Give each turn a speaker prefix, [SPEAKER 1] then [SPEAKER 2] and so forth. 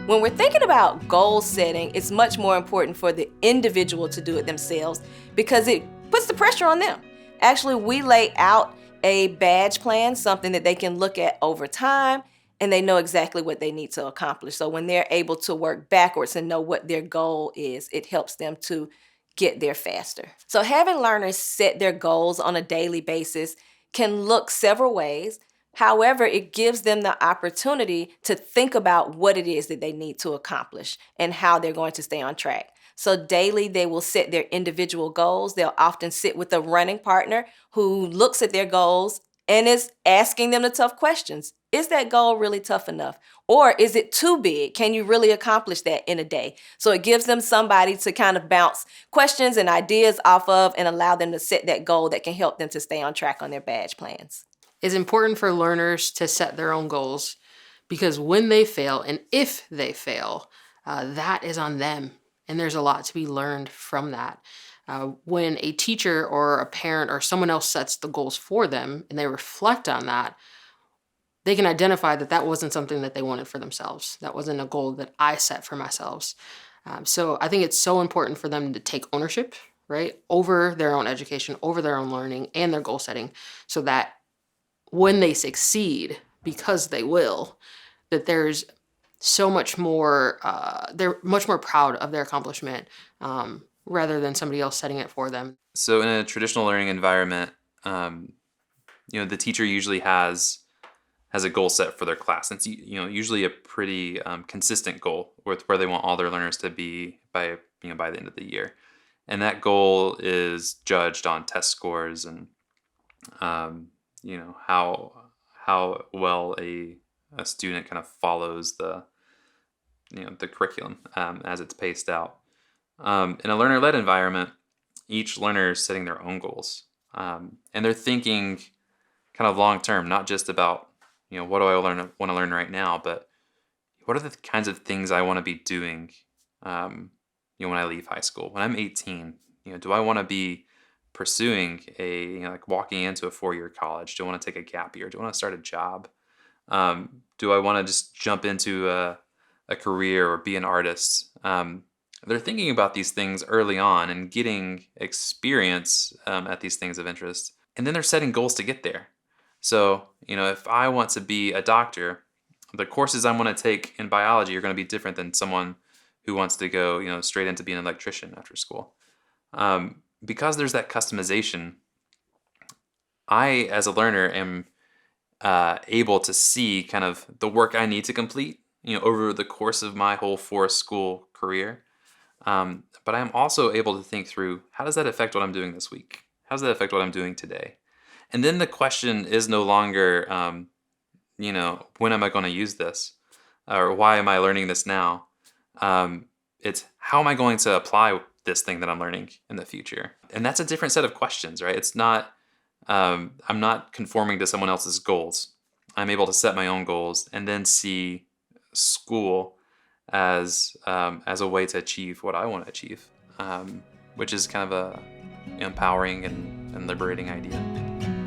[SPEAKER 1] When we're thinking about goal setting, it's much more important for the individual to do it themselves because it puts the pressure on them. Actually, we lay out a badge plan, something that they can look at over time, and they know exactly what they need to accomplish. So when they're able to work backwards and know what their goal is, it helps them to get there faster. So having learners set their goals on a daily basis can look several ways. However, it gives them the opportunity to think about what it is that they need to accomplish and how they're going to stay on track. So daily, they will set their individual goals. They'll often sit with a running partner who looks at their goals and is asking them the tough questions. Is that goal really tough enough? Or is it too big? Can you really accomplish that in a day? So it gives them somebody to kind of bounce questions and ideas off of and allow them to set that goal that can help them to stay on track on their badge plans.
[SPEAKER 2] It's important for learners to set their own goals because when they fail, and if they fail, that is on them. And there's a lot to be learned from that. When a teacher or a parent or someone else sets the goals for them and they reflect on that, they can identify that that wasn't something that they wanted for themselves. That wasn't a goal that I set for myself. So I think it's so important for them to take ownership, right, over their own education, over their own learning and their goal setting, so that when they succeed, because they will, that there's so much more, they're much more proud of their accomplishment rather than somebody else setting it for them.
[SPEAKER 3] So in a traditional learning environment, the teacher usually has a goal set for their class. It's usually a pretty consistent goal with where they want all their learners to be by the end of the year, and that goal is judged on test scores and how well a student kind of follows the curriculum as it's paced out. In a learner-led environment, each learner is setting their own goals, and they're thinking kind of long-term, not just about what do I want to learn right now, but what are the kinds of things I want to be doing when I leave high school, when I'm 18. Do I want to be pursuing walking into a 4-year college? Do I want to take a gap year? Do I want to start a job? Do I want to just jump into a career or be an artist? They're thinking about these things early on and getting experience at these things of interest. And then they're setting goals to get there. So, if I want to be a doctor, the courses I'm going to take in biology are going to be different than someone who wants to go, straight into being an electrician after school. Because there's that customization, I, as a learner, am able to see kind of the work I need to complete, over the course of my whole 4-school career. But I'm also able to think through, how does that affect what I'm doing this week? How does that affect what I'm doing today? And then the question is no longer, when am I going to use this? Or why am I learning this now? It's how am I going to apply this thing that I'm learning in the future? And that's a different set of questions, right? It's not, I'm not conforming to someone else's goals. I'm able to set my own goals and then see school as a way to achieve what I want to achieve, which is kind of a empowering and liberating idea.